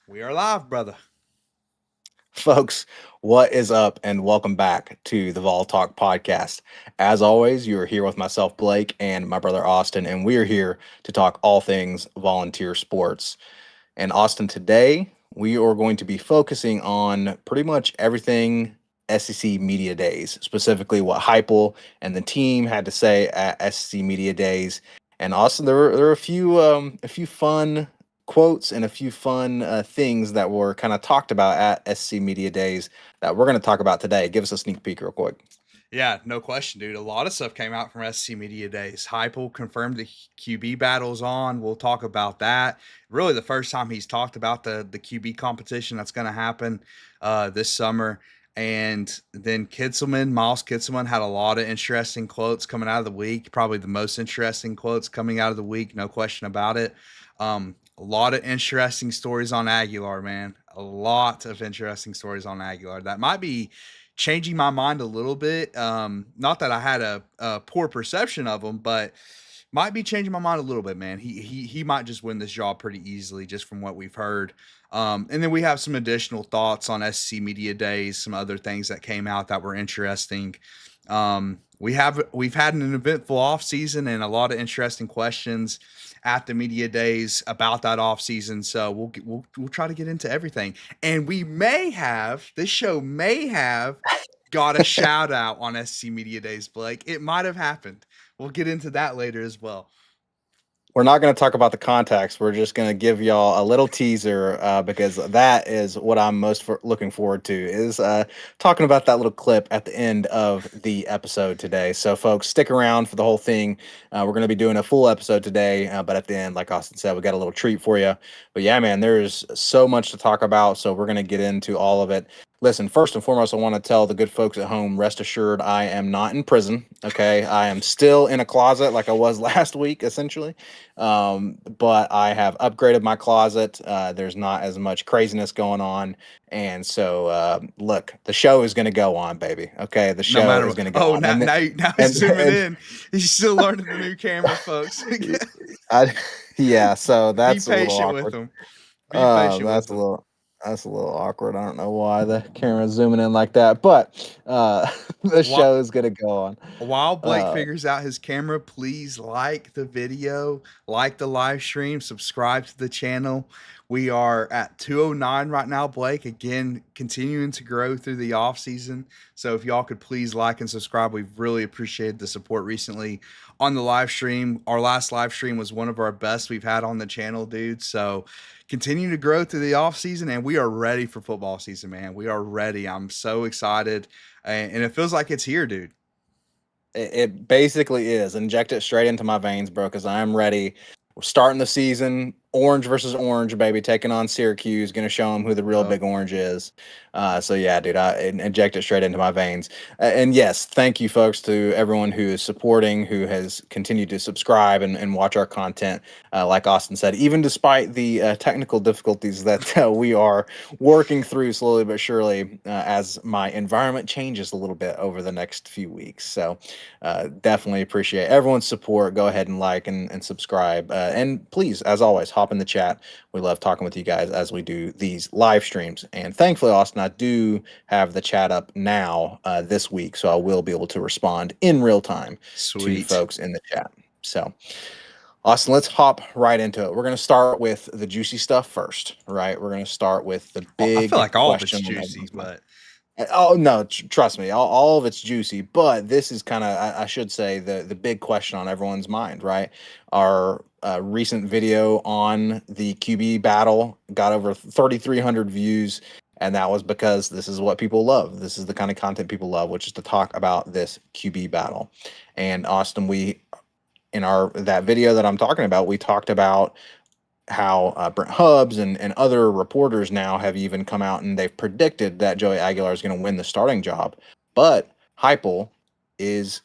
We are live, brother. Folks, what is up, and welcome back to the Vol Talk podcast. As always, you are here with myself, Blake, and my brother Austin, and we are here to talk all things volunteer sports. And Austin, today we are going to be focusing on pretty much everything SEC Media Days, specifically what Heupel and the team had to say at SEC Media Days. And Austin, there were a few fun quotes and a few fun things that were kind of talked about at SEC Media Days that we're going to talk about today. Give us a sneak peek real quick. Yeah, no question, dude. A lot of stuff came out from SC Media Days. Heupel confirmed the QB battles on. We'll talk about that. Really, the first time he's talked about the QB competition that's going to happen this summer. And then Miles Kitselman had a lot of interesting quotes coming out of the week. Probably the most interesting quotes coming out of the week, no question about it. A lot of interesting stories on Aguilar, man. A lot of interesting stories on Aguilar. That might be changing my mind a little bit. Not that I had a poor perception of him, but might be changing my mind a little bit, man. He might just win this job pretty easily, just from what we've heard. And then we have some additional thoughts on SC Media Days, some other things that came out that were interesting. We've had an eventful off season and a lot of interesting questions at the media days about that off season. So we'll try to get into everything, and we may have this show may have got a shout out on SC Media Days, Blake. It might have happened. We'll get into that later as well. We're not going to talk about the contacts. We're just going to give y'all a little teaser because that is what I'm looking forward to is talking about that little clip at the end of the episode today. So, folks, stick around for the whole thing. We're going to be doing a full episode today, but at the end, like Austin said, we got a little treat for you. But yeah, man, there's so much to talk about. So we're going to get into all of it. Listen, first and foremost, I want to tell the good folks at home, rest assured, I am not in prison. Okay. I am still in a closet like I was last week, essentially. But I have upgraded my closet. There's not as much craziness going on. And so, look, the show is going to go on, baby. Okay. The No show matter is what. going to go Oh, on. now he's zooming And, in. He's still learning the new camera, folks. I, yeah, so Be that's a little patient with awkward. him. Be Uh, patient that's with a him. little that's a little awkward. I don't know why the camera's zooming in like that, but the What? show is gonna go on. While Blake Uh, figures out his camera, please like the video, like the live stream, subscribe to the channel. We are at 209 right now, Blake. Again, continuing to grow through the off season. So if y'all could please like and subscribe, we've really appreciated the support recently on the live stream. Our last live stream was one of our best we've had on the channel, dude. So continue to grow through the off season, and we are ready for football season, man. We are ready. I'm so excited, and it feels like it's here, dude. it basically is. Inject it straight into my veins, bro, because I am ready. We're starting the season. Orange versus orange, baby. Taking on Syracuse. Going to show them who the real Yup. big orange is. So, yeah, dude, inject it straight into my veins. And yes, thank you, folks, to everyone who is supporting, who has continued to subscribe and watch our content. Like Austin said, even despite the technical difficulties that we are working through slowly but surely as my environment changes a little bit over the next few weeks. So, definitely appreciate everyone's support. Go ahead and like and subscribe. And please, as always, hop in the chat. We love talking with you guys as we do these live streams. And thankfully, Austin, I do have the chat up now this week. So I will be able to respond in real time to Sweet. folks in the chat. So, Austin, let's hop right into it. We're going to start with the juicy stuff first, right? We're going to start with the I feel big like all of it's question on juicy, everyone's mind. but Oh no, trust me, all of it's juicy, but this is kind of I should say the big question on everyone's mind, right? Our recent video on the QB battle got over 3,300 views, and that was because this is what people love. This is the kind of content people love, which is to talk about this QB battle. And Austin, we in our that video that I'm talking about, we talked about how Brent Hubbs and other reporters now have even come out and they've predicted that Joey Aguilar is going to win the starting job. But Heupel is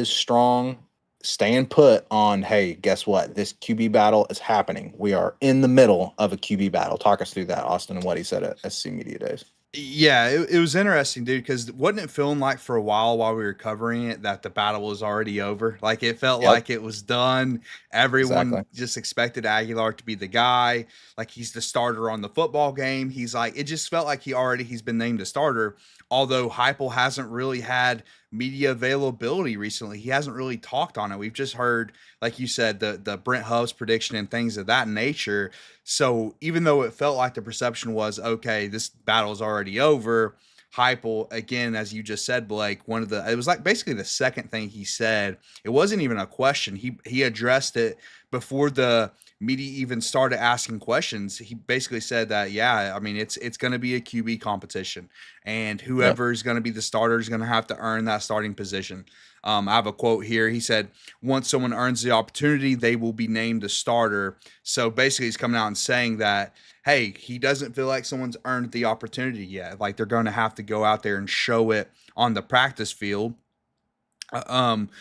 strong, staying put on, hey, guess what? This QB battle is happening. We are in the middle of a QB battle. Talk us through that, Austin, and what he said at SC Media Days. Yeah, it was interesting, dude, because wasn't it feeling like for a while we were covering it that the battle was already over? Like it felt Yep, like it was done. Everyone exactly. just expected Aguilar to be the guy. Like he's the starter on the football game. He's like, it just felt like he's been named a starter. Although Heupel hasn't really had media availability recently. He hasn't really talked on it. We've just heard, like you said, the Brent Hubbs prediction and things of that nature. So even though it felt like the perception was okay, this battle is already over, Heupel, again, as you just said, Blake, it was like basically the second thing he said. It wasn't even a question. He addressed it before the media even started asking questions. He basically said that, yeah, I mean, it's going to be a QB competition, and Yep. whoever is going to be the starter is going to have to earn that starting position. I have a quote here. He said, "Once someone earns the opportunity, they will be named a starter." So basically, he's coming out and saying that, hey, he doesn't feel like someone's earned the opportunity yet. Like they're going to have to go out there and show it on the practice field.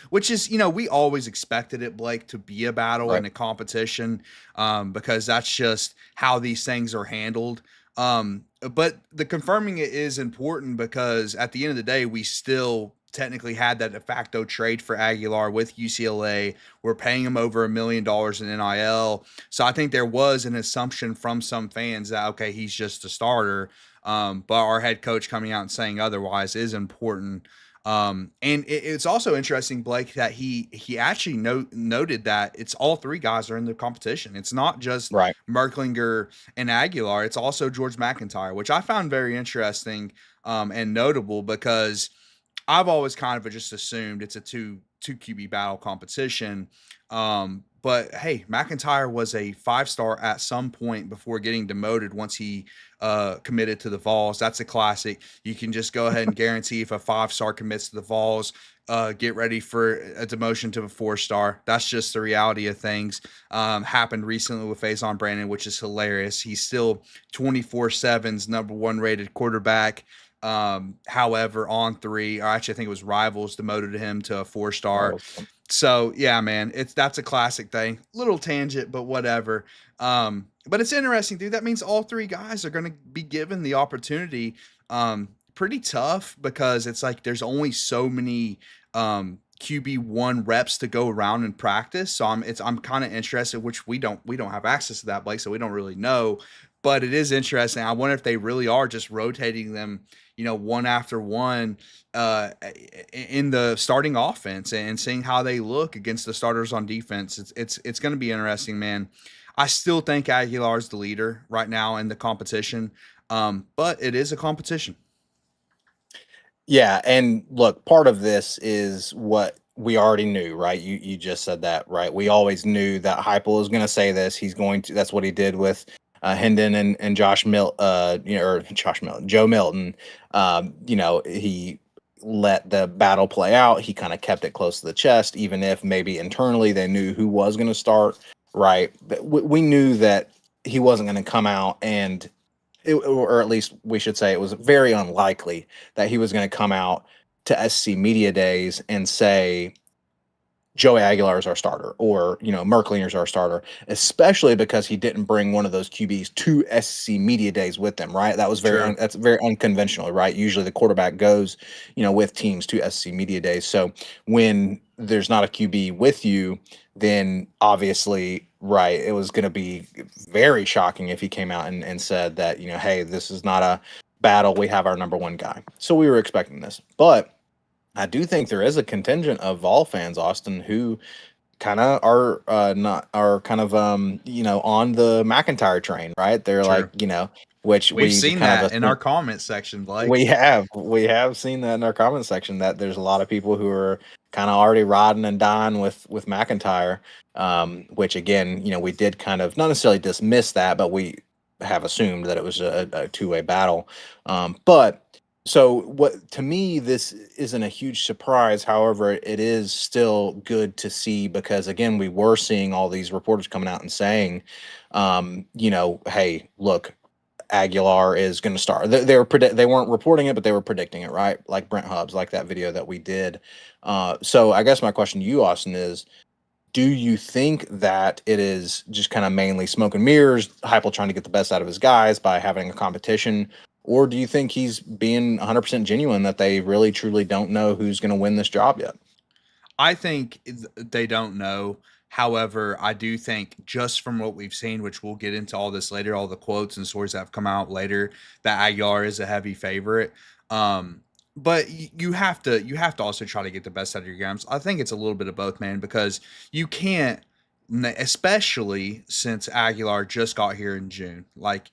Which is, we always expected it, Blake, to be a battle Right. and a competition, because that's just how these things are handled. But the confirming it is important because at the end of the day, we still technically had that de facto trade for Aguilar with UCLA. We're paying him over $1 million in NIL. So I think there was an assumption from some fans that, okay, he's just a starter. But our head coach coming out and saying otherwise is important. And it's also interesting, Blake, that he actually noted that it's all three guys are in the competition. It's not just Right. Merklinger and Aguilar. It's also George McIntyre, which I found very interesting and notable because I've always kind of just assumed it's a two QB battle competition. But hey, McIntyre was a 5-star at some point before getting demoted once he committed to the Vols. That's a classic. You can just go ahead and guarantee if a 5-star commits to the Vols, get ready for a demotion to a 4-star. That's just the reality of things. Happened recently with Faison Brandon, which is hilarious. He's still 24/7's number one rated quarterback. However, on three, or actually, I think it was Rivals demoted him to a 4-star. Rivals. So yeah, man, that's a classic thing. Little tangent, but whatever. But it's interesting, dude. That means all three guys are going to be given the opportunity. Pretty tough because it's like there's only so many QB1 reps to go around in practice. So I'm kind of interested, which we don't have access to that, Blake, so we don't really know. But it is interesting. I wonder if they really are just rotating them, one after one, in the starting offense and seeing how they look against the starters on defense. It's going to be interesting, man. I still think Aguilar is the leader right now in the competition, but it is a competition. Yeah, and look, part of this is what we already knew, right? You just said that, right? We always knew that Heupel was going to say this. He's going to. That's what he did with Hendon and or Josh Milton, Joe Milton. He let the battle play out. He kind of kept it close to the chest, even if maybe internally they knew who was going to start, right? But we knew that he wasn't going to come out and or at least we should say it was very unlikely that he was going to come out to SC Media Days and say Joey Aguilar is our starter or, Merklinger is our starter, especially because he didn't bring one of those QBs to SC Media Days with them, right? True. That's very unconventional, right? Usually the quarterback goes, with teams to SC Media Days. So when there's not a QB with you, then obviously, right, it was going to be very shocking if he came out and said that, hey, this is not a battle. We have our number one guy. So we were expecting this. But I do think there is a contingent of Vol fans, Austin, who kind of are not are kind of on the McIntyre train, right? They're like, True. which We've we seen kind of that in our assume, comment section, Blake. we have seen that in our comment section that there's a lot of people who are kind of already riding and dying with McIntyre, which again, we did kind of not necessarily dismiss that, but we have assumed that it was a two-way battle. But so what to me this isn't a huge surprise. However, it is still good to see because again, we were seeing all these reporters coming out and saying, hey, look, Aguilar is going to start. They weren't reporting it, but they were predicting it, right? Like Brent Hubbs, like that video that we did. So I guess my question to you, Austin, is: do you think that it is just kind of mainly smoke and mirrors, Heupel trying to get the best out of his guys by having a competition, or do you think he's being 100% genuine that they really truly don't know who's going to win this job yet? I think they don't know. However, I do think just from what we've seen, which we'll get into all this later, all the quotes and stories that have come out later, that Aguilar is a heavy favorite. Um, but you have to also try to get the best out of your games. I think it's a little bit of both, man, because you can't, especially since Aguilar just got here in June, like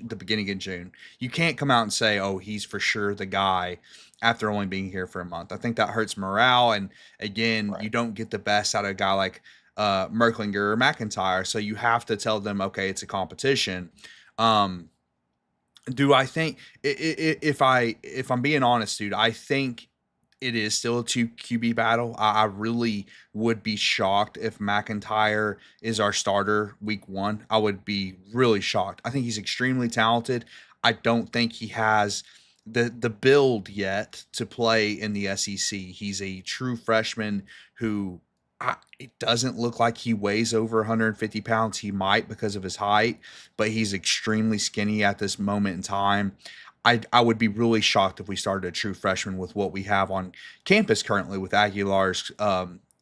the beginning of June. You can't come out and say, "Oh, he's for sure the guy," after only being here for a month. I think that hurts morale, and again, Right. you don't get the best out of a guy like Merklinger or McIntyre. So you have to tell them, okay, it's a competition. Um, do I think if I'm being honest, dude, I think it is still a two QB battle. I really would be shocked if McIntyre is our starter week one. I would be really shocked. I think he's extremely talented. I don't think he has the build yet to play in the SEC. He's a true freshman who it doesn't look like he weighs over 150 pounds. He might because of his height, but he's extremely skinny at this moment in time. I would be really shocked if we started a true freshman with what we have on campus currently with Aguilar's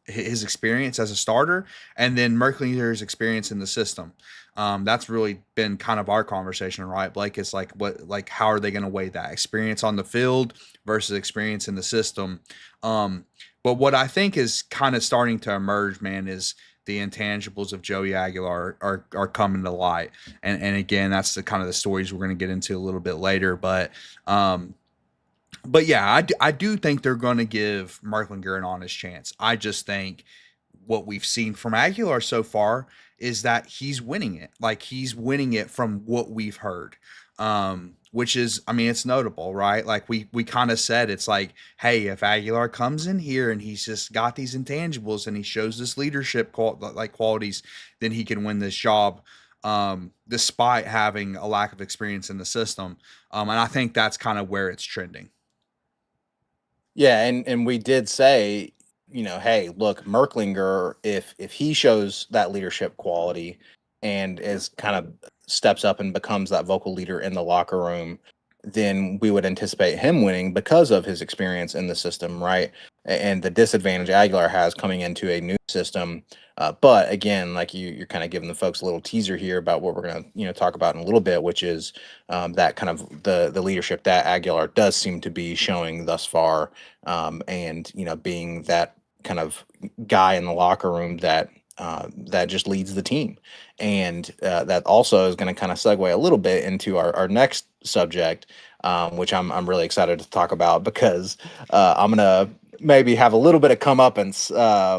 his experience as a starter, and then Merklinger's experience in the system. That's really been kind of our conversation, right, Blake? It's like how are they going to weigh that experience on the field versus experience in the system? But what I think is kind of starting to emerge, man, is the intangibles of Joey Aguilar are coming to light, and again, that's the kind of the stories we're going to get into a little bit later. But yeah, I do think they're going to give Merklinger an honest chance. I just think what we've seen from Aguilar so far is that he's winning it. Like he's winning it from what we've heard. Which is, I mean, it's notable, right? Like we kind of said, it's like, hey, if Aguilar comes in here and he's just got these intangibles and he shows this leadership qualities, then he can win this job, despite having a lack of experience in the system. And I think that's kind of where it's trending. Yeah, and we did say, hey, look, Merklinger, if he shows that leadership quality and is kind of steps up and becomes that vocal leader in the locker room, then we would anticipate him winning because of his experience in the system, right? And the disadvantage Aguilar has coming into a new system. But again, like you're kind of giving the folks a little teaser here about what we're going to, talk about in a little bit, which is that kind of the leadership that Aguilar does seem to be showing thus far, and being that kind of guy in the locker room that just leads the team, and that also is going to kind of segue a little bit into our next subject, which I'm really excited to talk about because I'm gonna maybe have a little bit of comeuppance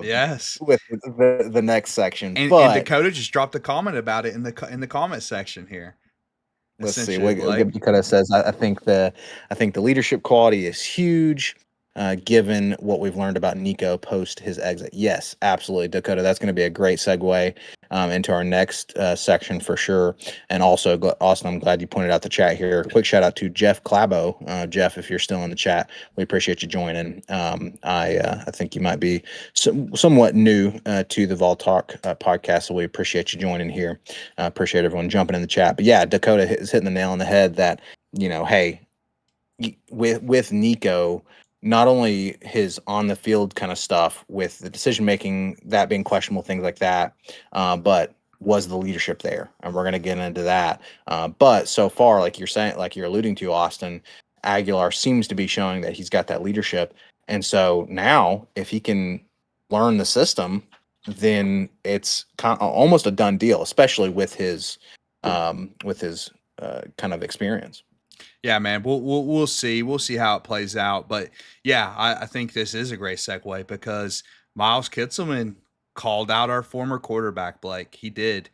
Yes. with the next section. And But Dakota just dropped a comment about it in the comment section here. let's see Essentially, what Blake. Dakota says. I think the leadership quality is huge. Given what we've learned about Nico post his exit. Yes, absolutely, Dakota. That's going to be a great segue into our next section for sure. And also, Austin, I'm glad you pointed out the chat here. Quick shout out to Jeff Clabo. Jeff, if you're still in the chat, we appreciate you joining. I think you might be somewhat new to the Vol Talk podcast, so we appreciate you joining here. Appreciate everyone jumping in the chat. But yeah, Dakota is hitting the nail on the head that, hey, with Nico, not only his on the field kind of stuff with the decision making that being questionable, things like that, but was the leadership there? And we're going to get into that. But so far, like you're saying, like you're alluding to, Austin, Aguilar seems to be showing that he's got that leadership. And so now, if he can learn the system, then it's almost a done deal, especially with his kind of experience. Yeah, man. We'll see. We'll see how it plays out. But yeah, I think this is a great segue because Miles Kitselman called out our former quarterback, Blake. He did,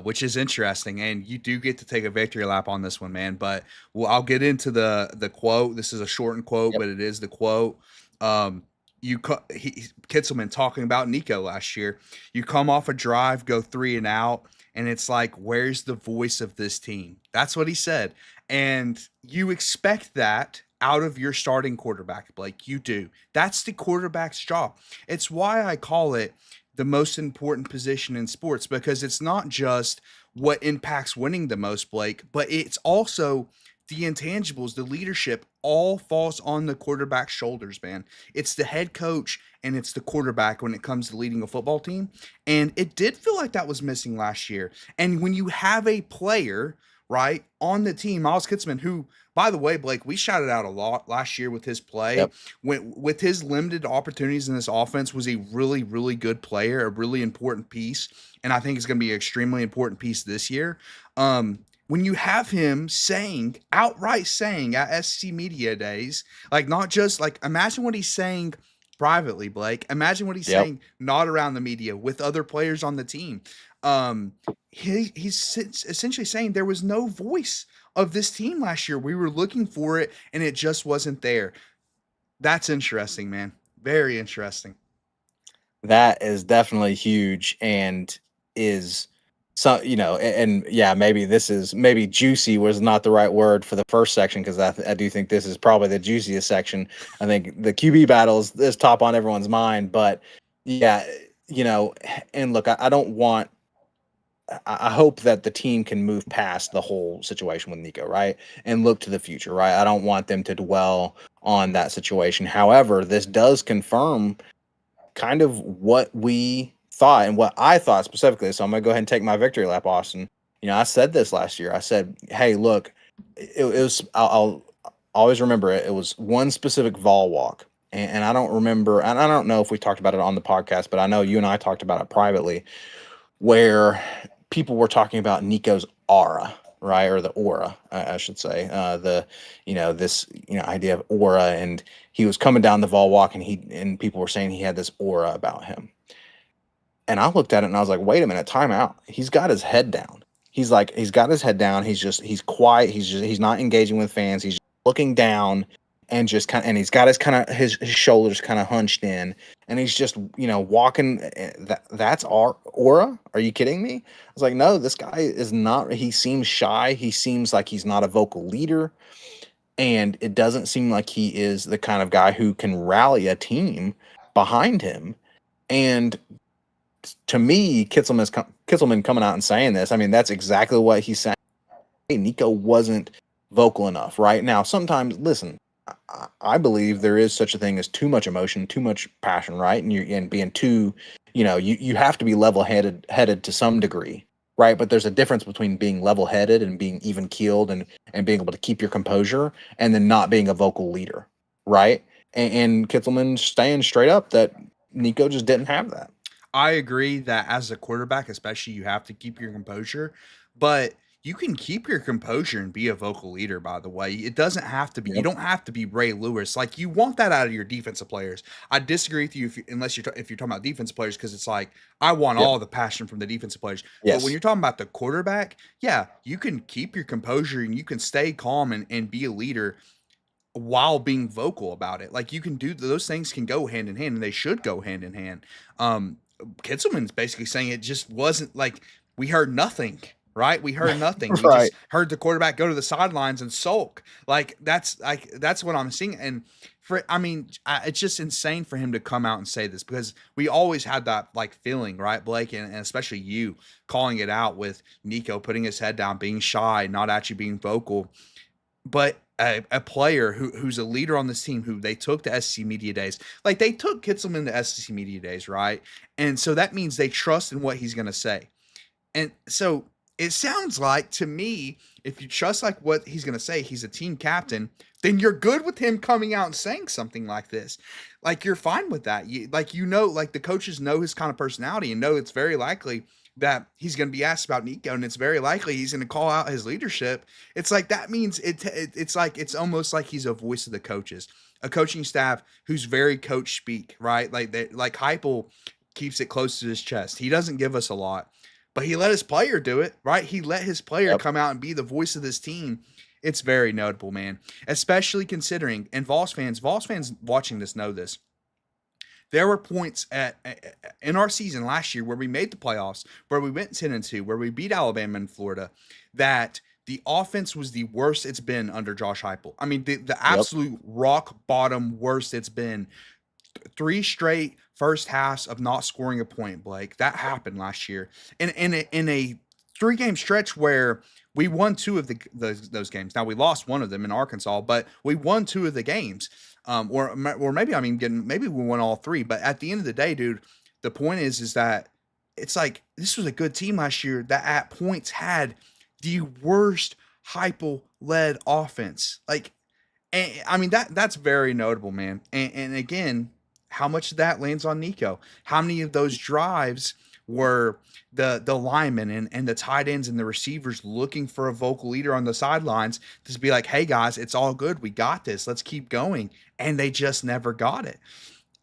which is interesting. And you do get to take a victory lap on this one, man. But I'll get into the quote. This is a shortened quote, Yep. but it is the quote. Kitselman talking about Nico last year. You come off a drive, go 3-and-out, and it's like, where's the voice of this team? That's what he said. And you expect that out of your starting quarterback, Blake. You do. That's the quarterback's job. It's why I call it the most important position in sports, because it's not just what impacts winning the most, Blake, but it's also the intangibles, the leadership all falls on the quarterback's shoulders, man. It's the head coach and it's the quarterback when it comes to leading a football team. And it did feel like that was missing last year. And when you have a player, right, on the team, Miles Kitselman, who, by the way, Blake, we shouted out a lot last year with his play. Yep. With his limited opportunities in this offense, was a really, really good player, a really important piece. And I think it's going to be an extremely important piece this year. When you have him saying, outright saying at SC Media Days, like not just like, imagine what he's saying privately, Blake. Imagine what he's Yep. saying not around the media with other players on the team. Um, he's essentially saying there was no voice of this team last year. We were looking for it and it just wasn't there. That's interesting, man. Very interesting. That is definitely huge and is so, and yeah, maybe juicy was not the right word for the first section because I do think this is probably the juiciest section. I think the QB battles is top on everyone's mind, but yeah, and look, I don't want. I hope that the team can move past the whole situation with Nico, right, and look to the future, right. I don't want them to dwell on that situation. However, this does confirm kind of what we thought and what I thought specifically. So I'm going to go ahead and take my victory lap, Austin. I said this last year. I said, hey, look, it was, I'll always remember it. It was one specific vol walk. And I don't remember, and I don't know if we talked about it on the podcast, but I know you and I talked about it privately, where people were talking about Nico's aura, right? Or the aura, I should say. This idea of aura, and he was coming down the vol walk, and people were saying he had this aura about him. And I looked at it and I was like, wait a minute, time out. He's got his head down. He's got his head down. He's quiet. He's not engaging with fans. He's just looking down and he's got his shoulders kind of hunched in, and he's just, walking. That's our aura. Are you kidding me? I was like, no, this guy is not. He seems shy. He seems like he's not a vocal leader, and it doesn't seem like he is the kind of guy who can rally a team behind him. And to me, Kitselman coming out and saying this, I mean, that's exactly what he's saying. Hey, Nico wasn't vocal enough. Right now, sometimes, listen, I believe there is such a thing as too much emotion, too much passion, right? And being too, you have to be headed to some degree, right? But there's a difference between being level headed and being even keeled and being able to keep your composure, and then not being a vocal leader, right? And Kitselman staying straight up that Nico just didn't have that. I agree that as a quarterback, especially, you have to keep your composure, but you can keep your composure and be a vocal leader, by the way. It doesn't have to be, you Yep. don't have to be Ray Lewis. Like, you want that out of your defensive players. I disagree with you unless if you're talking about defensive players, because it's like, I want Yep. all the passion from the defensive players. But when Yes. you're talking about the quarterback, yeah, you can keep your composure and you can stay calm and be a leader while being vocal about it. Like, you can do those things, can go hand in hand, and they should go hand in hand. Kitselman's basically saying it just wasn't like, we heard nothing, right? We heard nothing. We Right. just heard the quarterback go to the sidelines and sulk. That's what I'm seeing. And it's just insane for him to come out and say this, because we always had that like feeling, right, Blake, and especially you calling it out with Nico putting his head down, being shy, not actually being vocal. But a player who's a leader on this team, who they took to SEC Media Days, like they took Kitselman to SEC Media Days, right? And so that means they trust in what he's going to say. And so it sounds like to me, if you trust like what he's going to say, he's a team captain, then you're good with him coming out and saying something like this. Like, you're fine with that. Like the coaches know his kind of personality and know it's very likely that he's going to be asked about Nico, and it's very likely he's going to call out his leadership. It's like, that means it's like, it's almost like he's a voice of the coaches, a coaching staff who's very coach speak, right? Like Heupel keeps it close to his chest. He doesn't give us a lot, but he let his player do it, right? He let his player Yep. come out and be the voice of this team. It's very notable, man, especially considering, and Vols fans watching this know this. There were points in our season last year where we made the playoffs, where we went 10-2, where we beat Alabama and Florida, that the offense was the worst it's been under Josh Heupel. I mean, the Yep. absolute rock bottom worst it's been. 3 straight first halves of not scoring a point, Blake. That happened last year in a 3-game stretch where we won two of those games. Now we lost one of them in Arkansas, but we won two of the games. Or maybe maybe we won all three. But at the end of the day, dude, the point is that it's like this was a good team last year that at points had the worst Heupel led offense. Like, and I mean that's very notable, man. And again, how much of that lands on Nico? How many of those drives were the linemen and the tight ends and the receivers looking for a vocal leader on the sidelines to be like, hey guys, it's all good. We got this. Let's keep going. And they just never got it.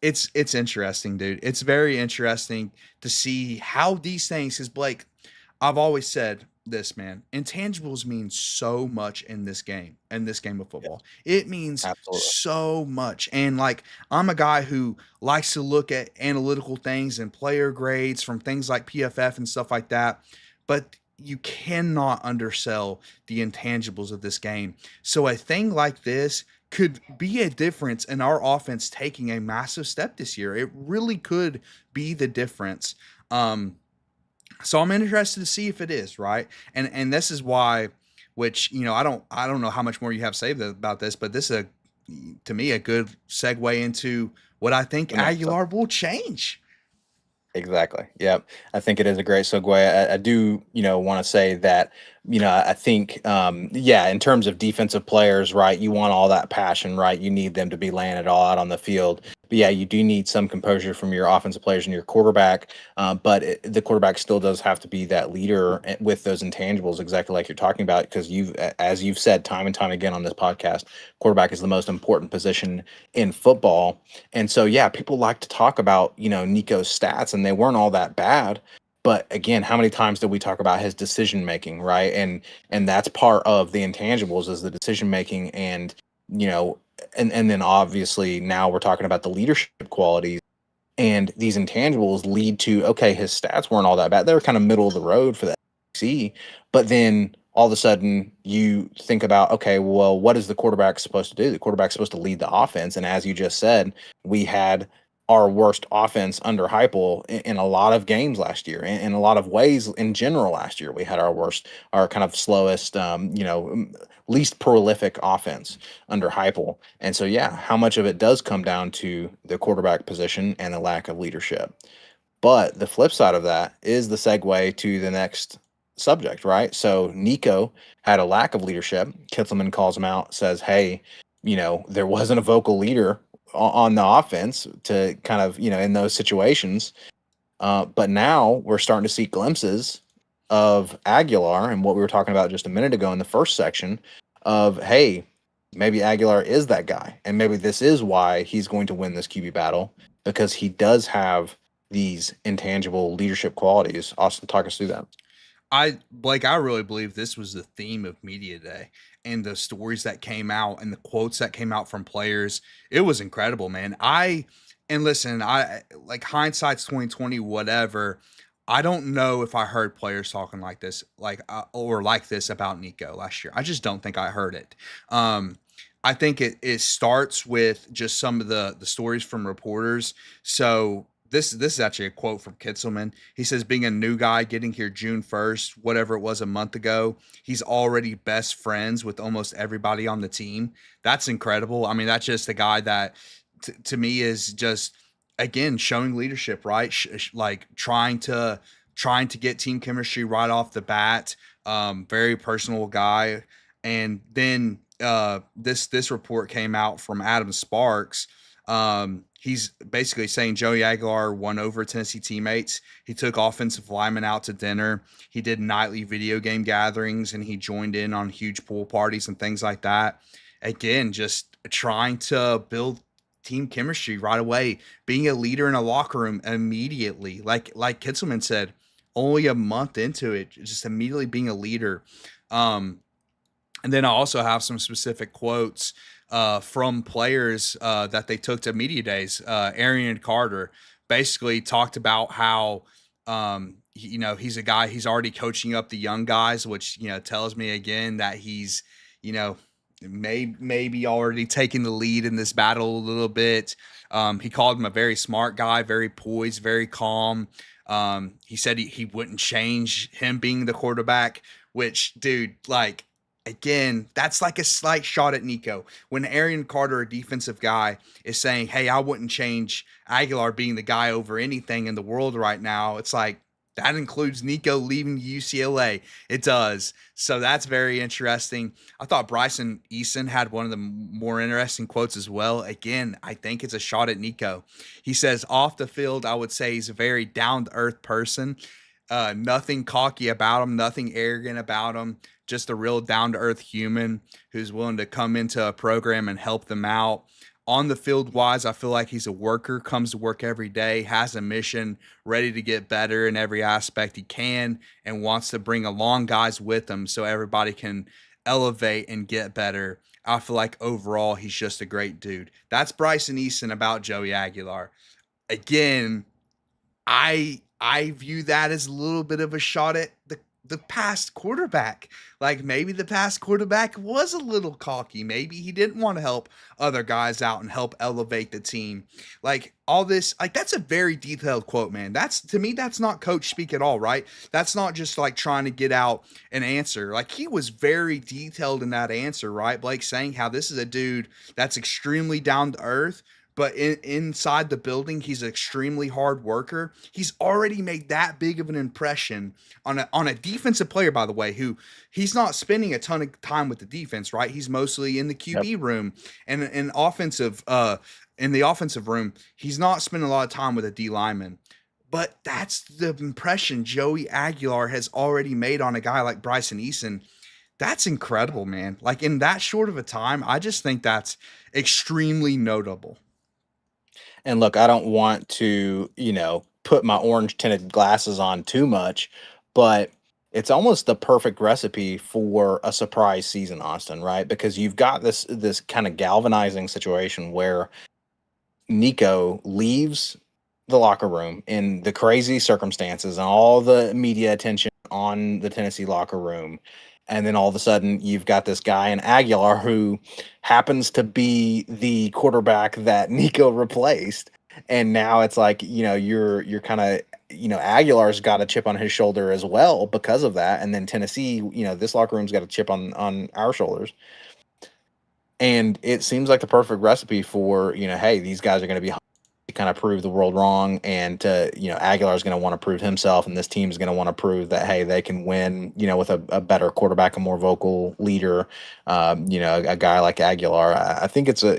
It's interesting, dude. It's very interesting to see how these things, because Blake, I've always said this, man. Intangibles mean so much in this game of Yeah, football. It means absolutely. so much. And like, I'm a guy who likes to look at analytical things and player grades from things like PFF and stuff like that. But you cannot undersell the intangibles of this game. So a thing like this could be a difference in our offense taking a massive step this year. It really could be the difference. Um, so I'm interested to see if it is, right. And this is why, which I don't know how much more you have to say about this, but this is to me a good segue into what I think The next Aguilar will change. Exactly. Yep. I think it is a great segue. I do, want to say that, I think, yeah, in terms of defensive players, right, you want all that passion, right? You need them to be laying it all out on the field. But yeah, you do need some composure from your offensive players and your quarterback. But the quarterback still does have to be that leader with those intangibles, exactly like you're talking about, because as you've said time and time again on this podcast, quarterback is the most important position in football. And so, yeah, people like to talk about, Nico's stats, and they weren't all that bad. But again, how many times did we talk about his decision making, right? And that's part of the intangibles is the decision making, and you know, and then obviously now we're talking about the leadership qualities, and these intangibles lead to, okay, his stats weren't all that bad. They were kind of middle of the road for the SEC. But then all of a sudden you think about, okay, well, what is the quarterback supposed to do? The quarterback's supposed to lead the offense. And as you just said, we had our worst offense under Heupel in a lot of games last year. In a lot of ways, in general, last year we had our worst, our kind of slowest, least prolific offense under Heupel. And so, yeah, how much of it does come down to the quarterback position and the lack of leadership. But the flip side of that is the segue to the next subject, right? So Nico had a lack of leadership. Kitselman calls him out, says, hey, there wasn't a vocal leader on the offense to kind of, in those situations. But now we're starting to see glimpses of Aguilar and what we were talking about just a minute ago in the first section of, hey, maybe Aguilar is that guy. And maybe this is why he's going to win this QB battle, because he does have these intangible leadership qualities. Austin, talk us through that. I really believe this was the theme of media day and the stories that came out and the quotes that came out from players. It was incredible, man. And listen, I like hindsight's 2020, whatever. I don't know if I heard players talking like this, or like this about Nico last year. I just don't think I heard it. Um, I think it starts with just some of the stories from reporters. So this is actually a quote from Kitselman. He says, being a new guy getting here June 1st, whatever it was a month ago, he's already best friends with almost everybody on the team. That's incredible. I mean, that's just a guy that to me is just again showing leadership, right? Like trying to get team chemistry right off the bat. Very personal guy. And then this report came out from Adam Sparks. He's basically saying Joey Aguilar won over Tennessee teammates. He took offensive linemen out to dinner. He did nightly video game gatherings, and he joined in on huge pool parties and things like that. Again, just trying to build team chemistry right away, being a leader in a locker room immediately. Like Kitselman said, only a month into it, just immediately being a leader. Um, and then I also have some specific quotes from players that they took to media days. Arian Carter basically talked about how, he's a guy, he's already coaching up the young guys, which, tells me again that he's, you know, maybe already taking the lead in this battle a little bit. He called him a very smart guy, very poised, very calm. He said he wouldn't change him being the quarterback, which, dude, like, again, that's like a slight shot at Nico. When Aaron Carter, a defensive guy, is saying, hey, I wouldn't change Aguilar being the guy over anything in the world right now, it's like, that includes Nico leaving UCLA. It does. So that's very interesting. I thought Bryson Eason had one of the more interesting quotes as well. Again, I think it's a shot at Nico. He says, off the field, I would say he's a very down to earth person. Nothing cocky about him, nothing arrogant about him. Just a real down to earth human who's willing to come into a program and help them out. On the field wise, I feel like he's a worker, comes to work every day, has a mission, ready to get better in every aspect he can, and wants to bring along guys with him so everybody can elevate and get better. I feel like overall he's just a great dude. That's Bryson Easton about Joey Aguilar. Again, I view that as a little bit of a shot at the past quarterback. Like, maybe the past quarterback was a little cocky. Maybe he didn't want to help other guys out and help elevate the team. Like, all this, like, that's a very detailed quote, man. That's, to me, that's not coach speak at all, right? That's not just like trying to get out an answer. Like, he was very detailed in that answer, right? Blake saying how this is a dude that's extremely down to earth, but inside the building, he's an extremely hard worker. He's already made that big of an impression on a defensive player, by the way, who he's not spending a ton of time with the defense, right? He's mostly in the Yep. QB room and in the offensive room. He's not spending a lot of time with a D lineman. But that's the impression Joey Aguilar has already made on a guy like Bryson Eason. That's incredible, man. Like, in that short of a time, I just think that's extremely notable. And look, I don't want to, put my orange tinted glasses on too much, but it's almost the perfect recipe for a surprise season, Austin, right? Because you've got this kind of galvanizing situation where Nico leaves the locker room in the crazy circumstances and all the media attention on the Tennessee locker room. And then all of a sudden, you've got this guy in Aguilar who happens to be the quarterback that Nico replaced. And now it's like, you're kind of, Aguilar's got a chip on his shoulder as well because of that. And then Tennessee, this locker room's got a chip on our shoulders. And it seems like the perfect recipe for, hey, these guys are going to be to kind of prove the world wrong, and to, Aguilar is going to want to prove himself, and this team is going to want to prove that, hey, they can win, with a better quarterback, a more vocal leader, a guy like Aguilar. I think it's I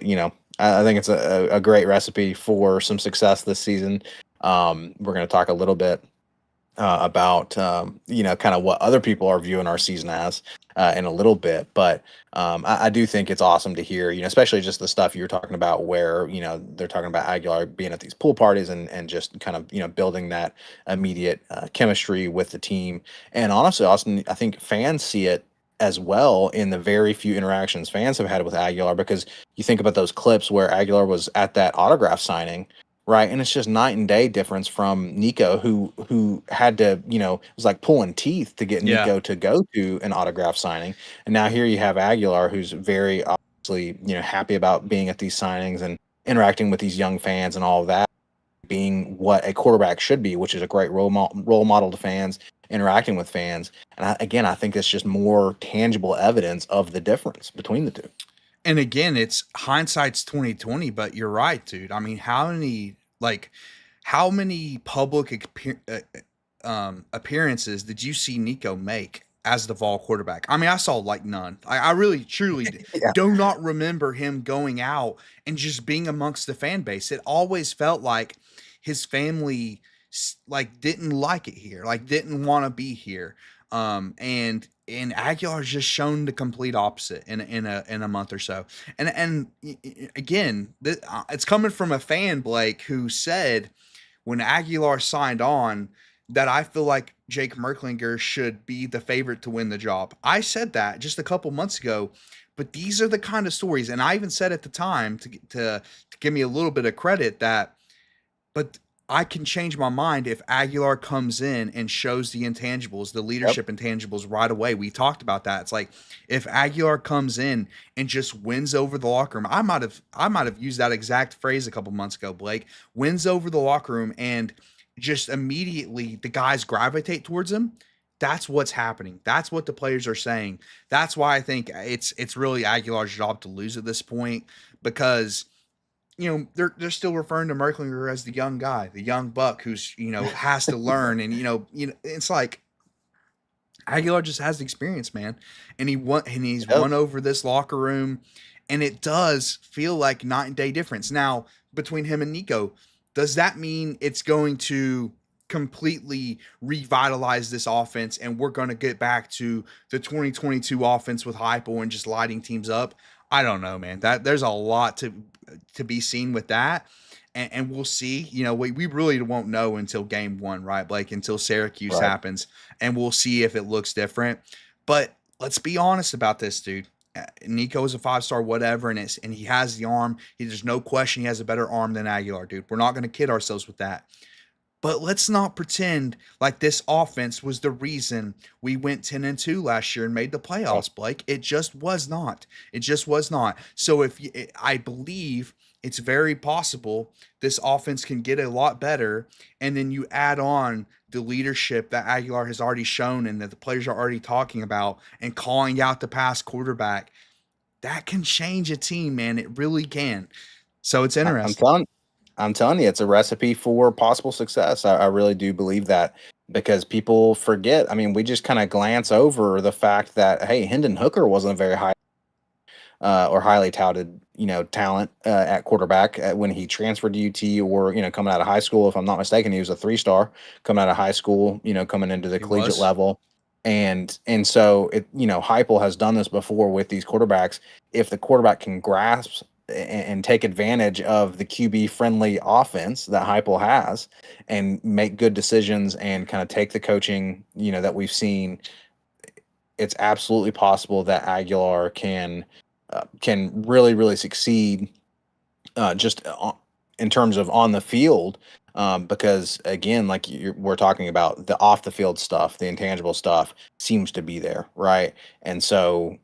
think it's a great recipe for some success this season. We're going to talk a little bit about kind of what other people are viewing our season as in a little bit, but I do think it's awesome to hear, especially just the stuff you're talking about where they're talking about Aguilar being at these pool parties and just kind of building that immediate chemistry with the team. And honestly, Austin, I think fans see it as well in the very few interactions fans have had with Aguilar, because you think about those clips where Aguilar was at that autograph signing. Right, and it's just night and day difference from Nico, who had to, it was like pulling teeth to get Yeah. Nico to go to an autograph signing. And now here you have Aguilar, who's very obviously, happy about being at these signings and interacting with these young fans and all of that, being what a quarterback should be, which is a great role model to fans, interacting with fans. And again, I think it's just more tangible evidence of the difference between the two. And again, it's hindsight's 2020, but you're right, dude. I mean, how many public appearances did you see Nico make as the Vol quarterback? I mean, I saw like none. I really, truly Yeah. do not remember him going out and just being amongst the fan base. It always felt like his family like didn't like it here, like didn't want to be here. And Aguilar's just shown the complete opposite in a month or so. Again, it's coming from a fan, Blake, who said when Aguilar signed on that I feel like Jake Merklinger should be the favorite to win the job. I said that just a couple months ago, but these are the kind of stories, and I even said at the time to give me a little bit of credit that, but I can change my mind if Aguilar comes in and shows the intangibles, the Yep. leadership intangibles right away. We talked about that. It's like if Aguilar comes in and just wins over the locker room. I might have used that exact phrase a couple months ago, Blake. Wins over the locker room and just immediately the guys gravitate towards him. That's what's happening. That's what the players are saying. That's why I think it's really Aguilar's job to lose at this point because they're still referring to Merklinger as the young guy, the young buck who's has to learn, and it's like Aguilar just has the experience, man, and he's Yep. won over this locker room, and it does feel like night and day difference now between him and Nico. Does that mean it's going to completely revitalize this offense and we're going to get back to the 2022 offense with Heupel and just lighting teams up? I don't know, man. That there's a lot to be seen with that. And we'll see. We really won't know until game one, right, Blake? Until Syracuse Right. happens, and we'll see if it looks different. But let's be honest about this, dude. Nico is a 5-star, whatever, and he has the arm. There's no question he has a better arm than Aguilar, dude. We're not going to kid ourselves with that. But let's not pretend like this offense was the reason we went 10-2 last year and made the Right. playoffs, Blake. It just was not. It just was not. So I believe it's very possible this offense can get a lot better, and then you add on the leadership that Aguilar has already shown and that the players are already talking about and calling out the past quarterback. That can change a team, man. It really can. So it's I- I'm interesting. telling I'm telling you, it's a recipe for possible success. I really do believe that because people forget. I mean, we just kind of glance over the fact that hey, Hendon Hooker wasn't a very high or highly touted, talent at quarterback when he transferred to UT or coming out of high school. If I'm not mistaken, he was a 3-star coming out of high school. Coming into the He collegiate was. level, and so Heupel has done this before with these quarterbacks. If the quarterback can grasp and take advantage of the QB friendly offense that Heupel has and make good decisions and kind of take the coaching that we've seen, it's absolutely possible that Aguilar can really really succeed just in terms of on the field, because again, like we're talking about, the off the field stuff, the intangible stuff seems to be there, right? And so,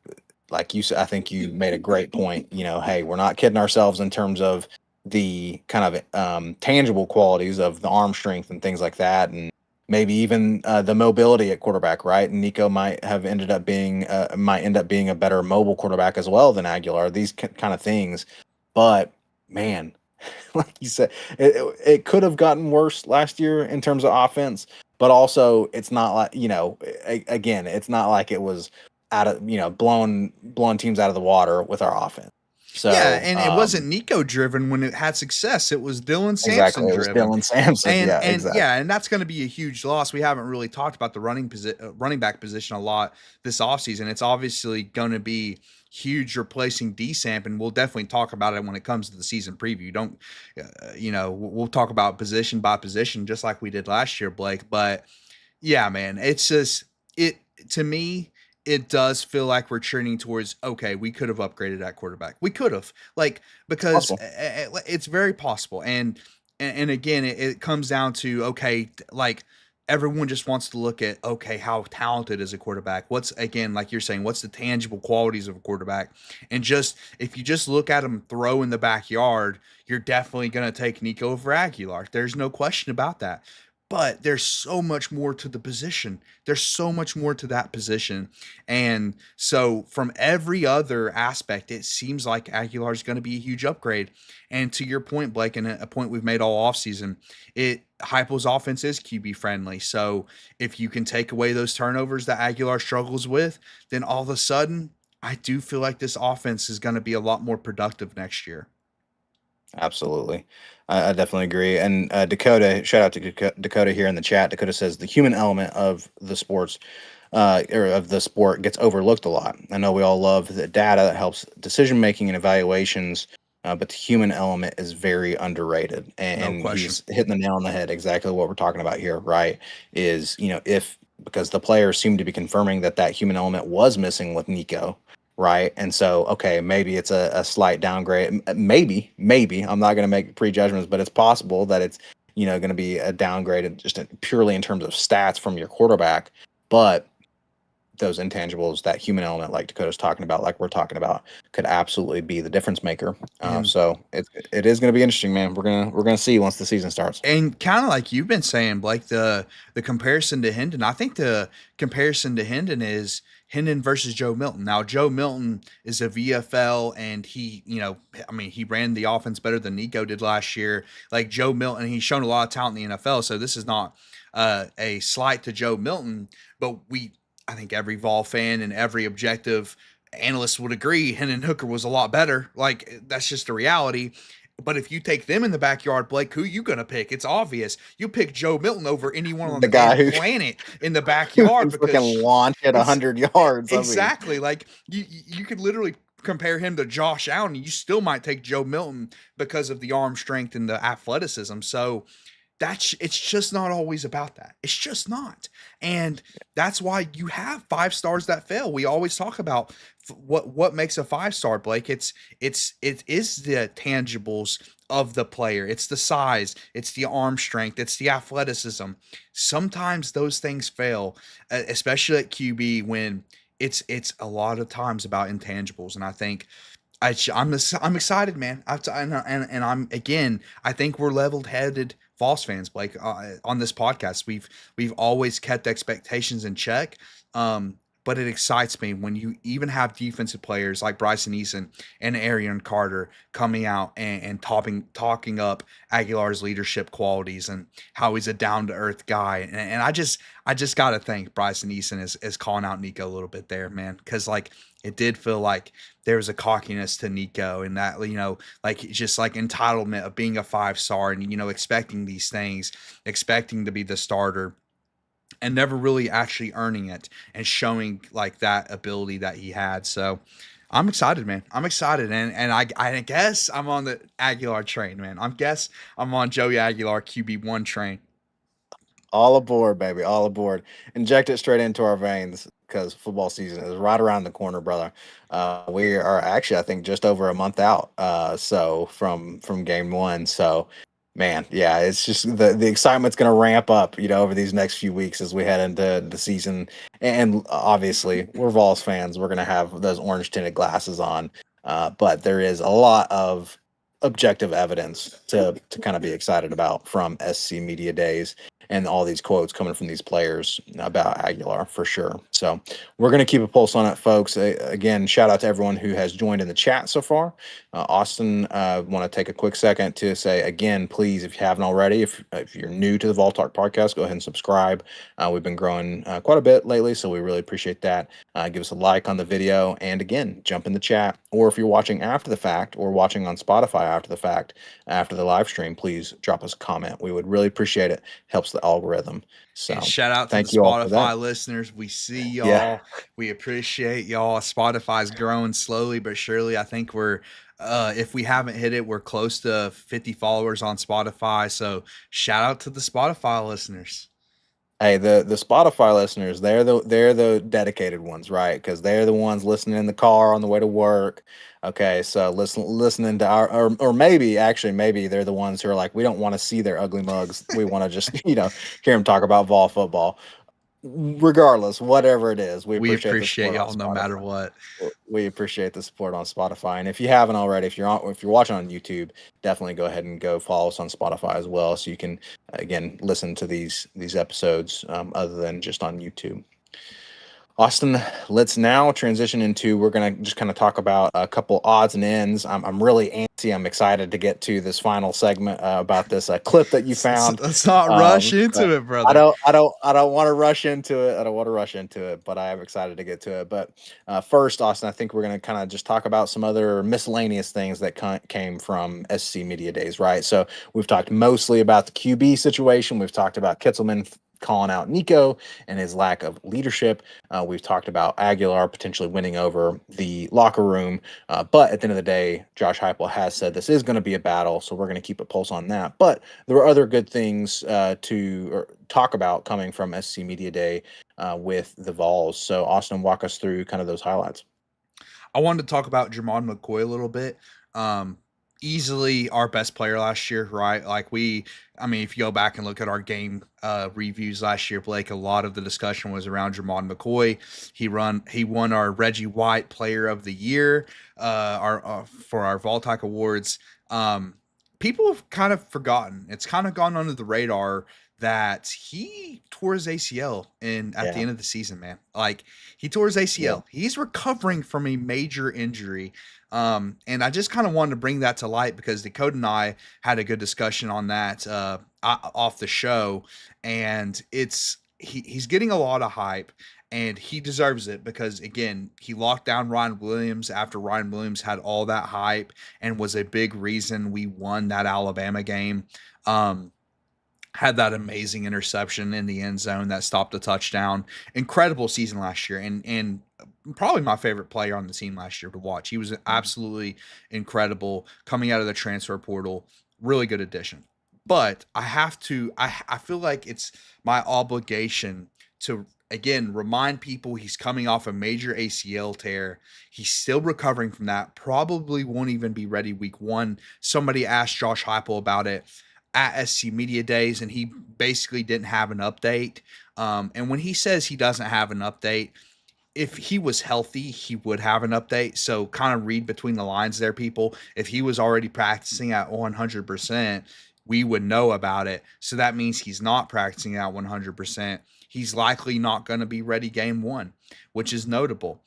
like you said, I think you made a great point. Hey, we're not kidding ourselves in terms of the kind of tangible qualities of the arm strength and things like that, and maybe even the mobility at quarterback, right? And Nico might end up being a better mobile quarterback as well than Aguilar. These kind of things, but man, like you said, it could have gotten worse last year in terms of offense, but also it's not like again, it's not like it was out of blowing teams out of the water with our offense. Yeah, So and it wasn't Nico driven when it had success. It was Dylan Sampson exactly, it was driven. Dylan Sampson. And Yeah, and exactly. yeah, and that's going to be a huge loss. We haven't really talked about the running back position a lot this offseason. It's obviously going to be huge replacing D-Samp, and we'll definitely talk about it when it comes to the season preview. Don't we'll talk about position by position just like we did last year, Blake. But yeah, man, it's just it to me. It does feel like we're trending towards okay. We could have upgraded at quarterback. We could have because Possible. it's very possible. And again, it comes down to okay, like everyone just wants to look at okay, how talented is a quarterback? What's again, like you're saying, what's the tangible qualities of a quarterback? And just if you just look at him throw in the backyard, you're definitely going to take Nico over Aguilar. There's no question about that. But there's so much more to the position. There's so much more to that position. And so from every other aspect, it seems like Aguilar is going to be a huge upgrade. And to your point, Blake, and a point we've made all offseason, Heupel's offense is QB friendly. So if you can take away those turnovers that Aguilar struggles with, then all of a sudden, I do feel like this offense is going to be a lot more productive next year. Absolutely. I definitely agree. And Dakota, shout out to Dakota here in the chat. Dakota says the human element of the sports or of the sport gets overlooked a lot. I know we all love the data that helps decision making and evaluations, but the human element is very underrated. No And question. he's hitting the nail on the head. Exactly what we're talking about here, right? Is if because the players seem to be confirming that human element was missing with Nico, right? And so, okay, maybe it's a slight downgrade. Maybe I'm not going to make prejudgments, but it's possible that it's going to be a downgrade just purely in terms of stats from your quarterback, but those intangibles, that human element, like Dakota's talking about, like we're talking about, could absolutely be the difference maker. And So it is going to be interesting, man. We're gonna see once the season starts. And kind of like you've been saying, Blake, the comparison to Hendon, I think the comparison to Hendon is Hendon versus Joe Milton. Now, Joe Milton is a VFL, and he, I mean, he ran the offense better than Nico did last year. Like Joe Milton, he's shown a lot of talent in the NFL. So this is not a slight to Joe Milton, but I think every Vol fan and every objective analyst would agree Hendon Hooker was a lot better. Like that's just a reality. But if you take them in the backyard, Blake, who you gonna pick? It's obvious. You pick Joe Milton over anyone on The the guy damn who planet in the who backyard can freaking launch at it's 100 yards. I mean, exactly like you could literally compare him to Josh Allen, and you still might take Joe Milton because of the arm strength and the athleticism. So it's just not always about that. It's just not. And that's why you have 5 stars that fail. We always talk about what makes a 5-star, Blake. It is the tangibles of the player. It's the size, it's the arm strength, it's the athleticism. Sometimes those things fail, especially at QB when it's a lot of times about intangibles. And I think I'm excited, man. And I'm again. I think we're level-headed Vols fans, Blake. On this podcast, we've always kept expectations in check. But it excites me when you even have defensive players like Bryson Eason and Arian Carter coming out and talking up Aguilar's leadership qualities and how he's a down to earth guy. And I just got to thank Bryson Eason is calling out Nico a little bit there, man, because like it did feel like there was a cockiness to Nico and that, like just like entitlement of being a 5-star and, expecting these things, expecting to be the starter and never really actually earning it and showing like that ability that he had. So I'm excited, man. I'm excited. And I guess I'm on the Aguilar train, man. I'm on Joey Aguilar QB1 train. all aboard, baby, all aboard. Inject it straight into our veins because football season is right around the corner, brother. We are actually, I think, just over a month out. So from game one. So, man, yeah, it's just the excitement's going to ramp up, over these next few weeks as we head into the season. And obviously, we're Vols fans. We're going to have those orange tinted glasses on. But there is a lot of objective evidence to kind of be excited about from SC Media Days and all these quotes coming from these players about Aguilar for sure. So we're going to keep a pulse on it, folks. Again, shout out to everyone who has joined in the chat so far. Austin, want to take a quick second to say again, please, if you haven't already, if you're new to the Vol Talk podcast, go ahead and subscribe. We've been growing quite a bit lately, so we really appreciate that. Give us a like on the video, and again, jump in the chat. Or if you're watching after the fact or watching on Spotify after the fact, after the live stream, please drop us a comment. We would really appreciate it. Helps the algorithm. So And shout out to the thank you all for that. Spotify listeners. We see Yeah. y'all. We appreciate y'all. Spotify's growing slowly but surely. I think we're if we haven't hit it, we're close to 50 followers on Spotify. So shout out to the Spotify listeners. Hey, the Spotify listeners, they're the dedicated ones, right? Because they're the ones listening in the car on the way to work. Okay, so listening to our, or maybe they're the ones who are like, we don't want to see their ugly mugs. We want to just hear them talk about Vol football. Regardless, whatever it is, we We appreciate the appreciate support on y'all no matter Spotify. what. We appreciate the support on Spotify, and if you haven't already, if you're watching on YouTube, definitely go ahead and go follow us on Spotify as well, so you can again listen to these episodes other than just on YouTube. Austin, let's now transition into, we're going to just kind of talk about a couple odds and ends. I'm really antsy. I'm excited to get to this final segment about this clip that you found. Let's not rush into it, brother. I don't want to rush into it. I don't want to rush into it, but I am excited to get to it. But first, Austin, I think we're going to kind of just talk about some other miscellaneous things that came from SC Media Days, right? So we've talked mostly about the QB situation. We've talked about Kitselman calling out Nico and his lack of leadership. We've talked about Aguilar potentially winning over the locker room. But at the end of the day, Josh Heupel has said this is going to be a battle, so we're going to keep a pulse on that. But there are other good things to talk about coming from SC Media Day with the Vols. So Austin, walk us through kind of those highlights. I wanted to talk about Jermon McCoy a little bit. easily our best player last year, right? I mean, if you go back and look at our game reviews last year, Blake, a lot of the discussion was around Jermon McCoy. He won our Reggie White Player of the Year, our for our Voltec Awards. Um, People have kind of forgotten. It's kind of gone under the radar that he tore his ACL in at the Yeah, end of the season, man. Like he tore his yeah, ACL. He's recovering from a major injury. And I just kind of wanted to bring that to light because Dakota and I had a good discussion on that off the show, and he's getting a lot of hype, and he deserves it because again he locked down Ryan Williams after Ryan Williams had all that hype and was a big reason we won that Alabama game. Um, had that amazing interception in the end zone that stopped a touchdown. Incredible season last year, and probably my favorite player on the team last year to watch. He was mhm, absolutely incredible coming out of the transfer portal. Really good addition. But I have to. I feel like it's my obligation to again remind people he's coming off a major ACL tear. He's still recovering from that. Probably won't even be ready week one. Somebody asked Josh Heupel about it at SC Media Days, and he basically didn't have an update. And when he says he doesn't have an update, if he was healthy, he would have an update. So kind of read between the lines there, people. If he was already practicing at 100%, we would know about it. So that means he's not practicing at 100%. He's likely not going to be ready game one, which is notable.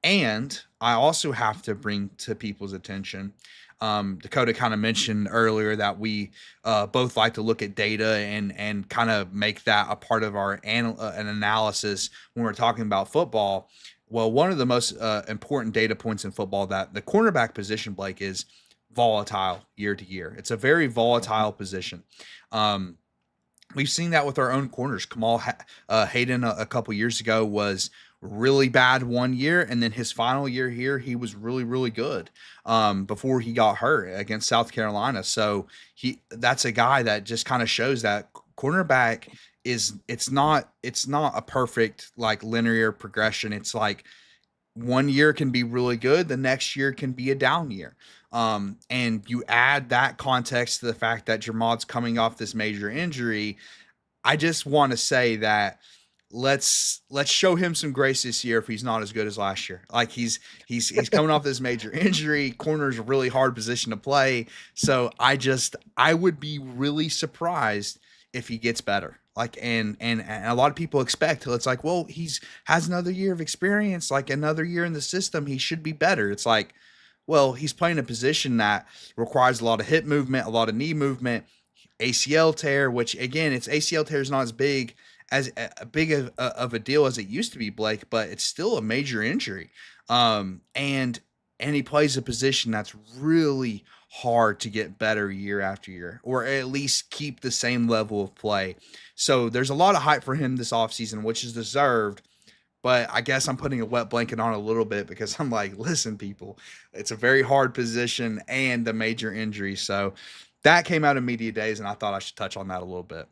And I also have to bring to people's attention. Dakota kind of mentioned earlier that we both like to look at data and kind of make that a part of our an analysis when we're talking about football. Well, one of the most important data points in football that the cornerback position, Blake, is volatile year to year. It's a very mhm. volatile position. Um, We've seen that with our own corners. Hayden a couple years ago was really bad one year, and then his final year here, he was really, really good before he got hurt against South Carolina. So that's a guy that just kind of shows that cornerback is it's not a perfect like linear progression. It's like one year can be really good, the next year can be a down year. And you add that context to the fact that Jermod's coming off this major injury. I just want to say that let's show him some grace this year if he's not as good as last year. Like he's coming off this major injury. Corner's a really hard position to play. So I would be really surprised if he gets better. Like and a lot of people expect it's like, well, he's has another year of experience, like another year in the system, he should be better. It's like, well, he's playing a position that requires a lot of hip movement, a lot of knee movement, ACL tear, which again, its ACL tear is not as big of a deal as it used to be, Blake, but it's still a major injury. And he plays a position that's really hard to get better year after year, or at least keep the same level of play. So there's a lot of hype for him this offseason, which is deserved. But I guess I'm putting a wet blanket on a little bit because I'm like, listen, people, it's a very hard position and a major injury. So that came out of media days, and I thought I should touch on that a little bit.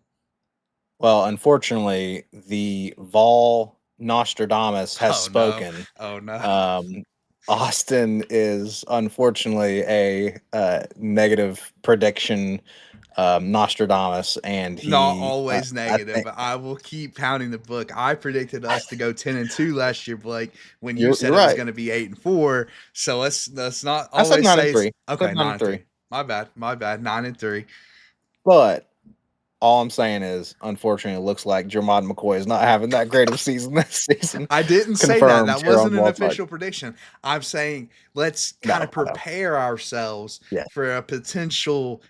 Well, unfortunately, the Vol Nostradamus has Oh no. spoken. Oh no. Um, Austin is unfortunately a negative prediction Nostradamus, and Not he, always I negative, think but I will keep pounding the book. I predicted us to go 10-2 last year, Blake, when you you're said it was right. going to be 8-4. So let's not I said always nine and say it's three. I okay. said nine Nine and and three. three. My bad. My bad. 9-3. But all I'm saying is, unfortunately, it looks like Jermod McCoy is not having that great of a season this season. I didn't say that. Confirmed That here on wasn't an Ball Talk. official prediction. I'm saying let's kind of No, I know. prepare ourselves Yeah, for a potential,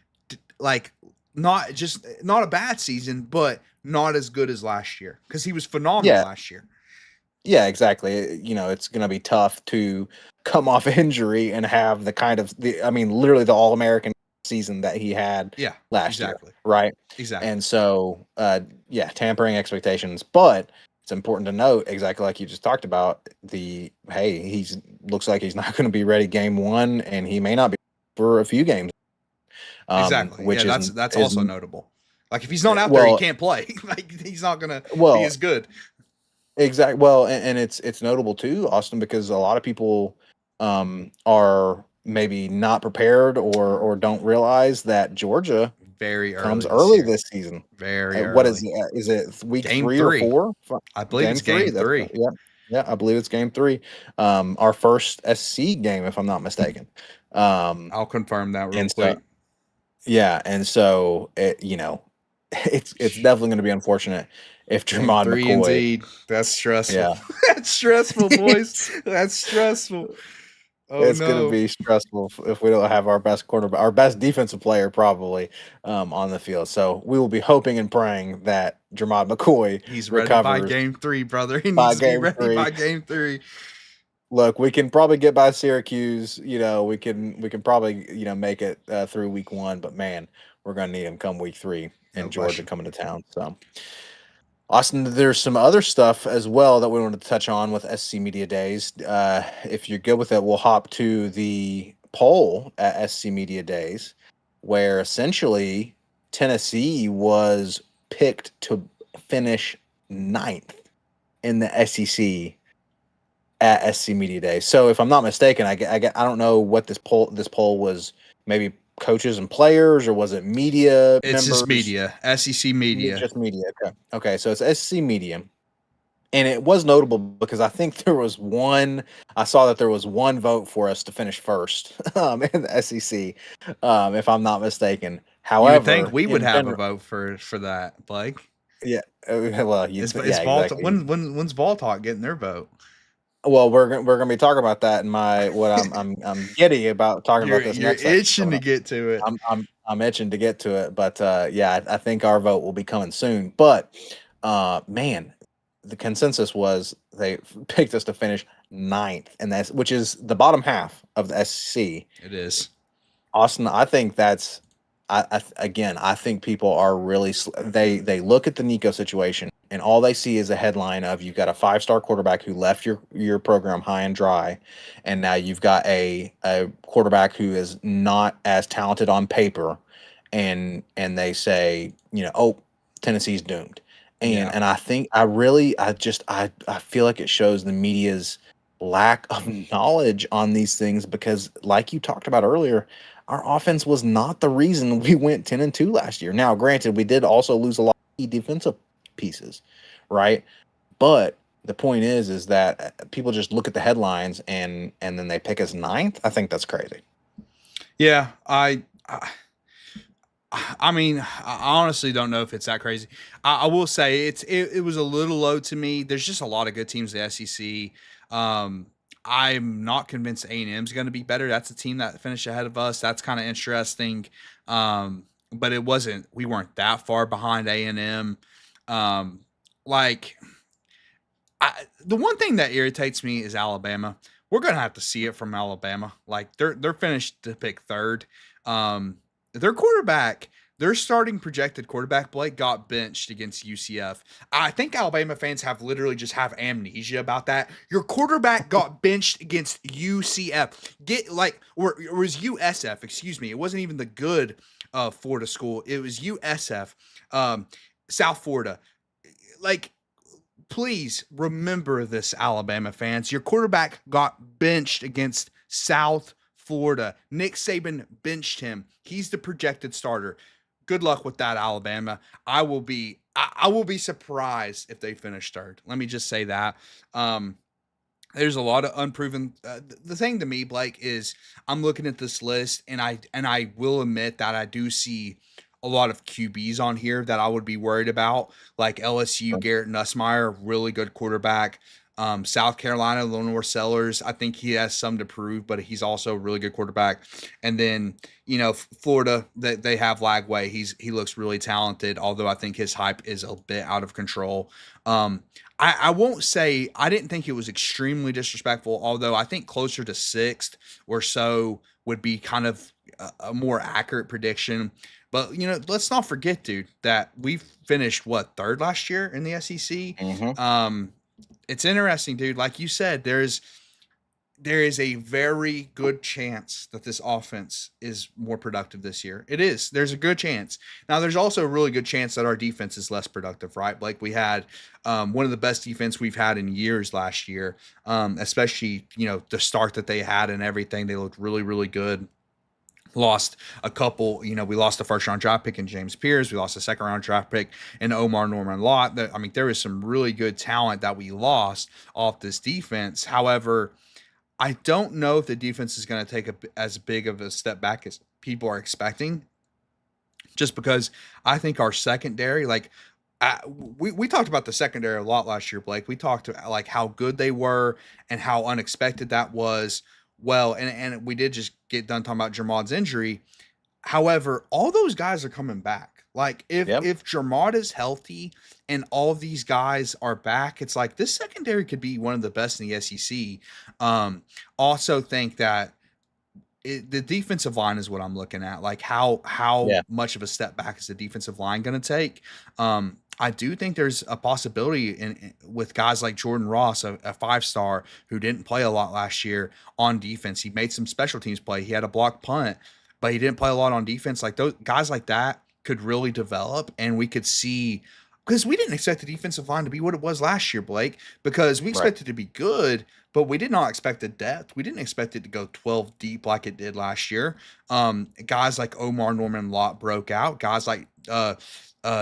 like, not a bad season, but not as good as last year because he was phenomenal yeah, last year. yeah, exactly. You know, it's going to be tough to come off injury and have the kind of I mean, literally the All American season that he had Yeah, last year, exactly. right? Exactly. And so, yeah, tampering expectations, but it's important to note exactly like you just talked about. He's looks like he's not going to be ready game one, and he may not be for a few games. Exactly. Yeah, Which that's is also notable. Like if he's not out there, he well, can't play. Like he's not gonna be well, as good. exactly. Well, and it's notable too, Austin, because a lot of people are maybe not prepared or don't realize that Georgia Very comes early this early year. this season. Very What is early. it? Is it week Game 3 or 3. 4? I believe Game it's 3. game That's 3. yeah, yeah. I believe it's game 3. Our first SC game, if I'm not mistaken. Um, I'll confirm that real and so quick. yeah, and so it's definitely going to be unfortunate if Game Jermod 3 McCoy, indeed. That's stressful. yeah, That's stressful, boys. That's stressful. Oh it's going to no. be stressful if we don't have our best quarterback, our best defensive player probably on the field. So we will be hoping and praying that Jermod McCoy He's ready by recovers game 3, brother. He by needs to be game ready 3. by game 3. Look, we can probably get by Syracuse. We can probably make it through week 1, but man, we're going to need him come week 3 No and Georgia question. coming to town. So. Austin, there's some other stuff as well that we wanted to touch on with SC Media Days. If you're good with it, we'll hop to the poll at SC Media Days, where essentially Tennessee was picked to finish ninth in the SEC at SC Media Days. So, if I'm not mistaken, I don't know what this poll was. Maybe coaches and players, or was it media It's just members? media, SEC media. Just media. Okay. Okay. So it's SC Media. And it was notable because I think I saw that there was one vote for us to finish first in the SEC, if I'm not mistaken. You would think However, we would in have a general, vote for that, Blake. yeah, well, Is yeah, Vol exactly. when's Vol Talk getting their vote? Well, we're gonna be talking about that in my what I'm giddy about talking about this You're next section itching coming to up. get to it. I'm itching to get to it, but yeah, I think our vote will be coming soon. But man, the consensus was they picked us to finish ninth, and that's which is the bottom half of the SC. It is. Austin, I think that's again, I think people are really they look at the Nico situation and all they see is a headline of you've got a 5-star quarterback who left your program high and dry, and now you've got a quarterback who is not as talented on paper, and they say, oh, Tennessee's doomed. And Yeah. and I think I feel like it shows the media's lack of knowledge on these things because, like you talked about earlier, our offense was not the reason we went 10-2 last year. Now, granted, we did also lose a lot of key defensive pieces, right? But the point is that people just look at the headlines and then they pick us ninth. I think that's crazy. Yeah, I mean, I honestly don't know if it's that crazy. I will say it was a little low to me. There's just a lot of good teams in the SEC. I'm not convinced A&M is going to be better. That's a team that finished ahead of us. That's kind of interesting. But it wasn't. We weren't that far behind A&M. Like the one thing that irritates me is Alabama. We're going to have to see it from Alabama. Like they're finished to pick third. Their quarterback, their starting projected quarterback, Blake, got benched against UCF. I think Alabama fans have literally just have amnesia about that. Your quarterback got benched against UCF. Or it was USF, excuse me. It wasn't even the good Florida school. It was USF, South Florida. Like, please remember this, Alabama fans. Your quarterback got benched against South Florida. Nick Saban benched him. He's the projected starter. Good luck with that, Alabama. I will be surprised if they finish third. Let me just say that. There's a lot of unproven. The thing to me, Blake, is I'm looking at this list, and I will admit that I do see a lot of QBs on here that I would be worried about, like LSU, Garrett Nussmeier, really good quarterback. South Carolina, Lenore Sellers, I think he has some to prove, but he's also a really good quarterback. And then, Florida, they have Lagway. He looks really talented, although I think his hype is a bit out of control. I won't say I didn't think it was extremely disrespectful, although I think closer to sixth or so would be kind of a more accurate prediction. But let's not forget, dude, that we finished third last year in the SEC. Mm-hmm. It's interesting, dude. Like you said, there is a very good chance that this offense is more productive this year. It is. There's a good chance. Now, there's also a really good chance that our defense is less productive, right? Like we had one of the best defense we've had in years last year, especially, the start that they had and everything. They looked really, really good. Lost a couple, we lost the first round draft pick in James Pierce. We lost a second round draft pick in Omar Norman Lott. I mean, there was some really good talent that we lost off this defense. However, I don't know if the defense is going to take as big of a step back as people are expecting, just because I think our secondary, like, we talked about the secondary a lot last year, Blake. We talked to like how good they were and how unexpected that was. Well, and we did just get done talking about Jermod's injury. However, all those guys are coming back. Like Yep. if Jermod is healthy and all of these guys are back, it's like this secondary could be one of the best in the SEC. Also think that the defensive line is what I'm looking at. Like how Yeah. much of a step back is the defensive line going to take? I do think there's a possibility with guys like Jordan Ross, a 5-star who didn't play a lot last year on defense. He made some special teams play. He had a block punt, but he didn't play a lot on defense. Like those guys like that could really develop, and we could see, because we didn't expect the defensive line to be what it was last year, Blake, because we Right. expected it to be good, but we did not expect the depth. We didn't expect it to go 12 deep like it did last year. Guys like Omar Norman Lott broke out. Guys like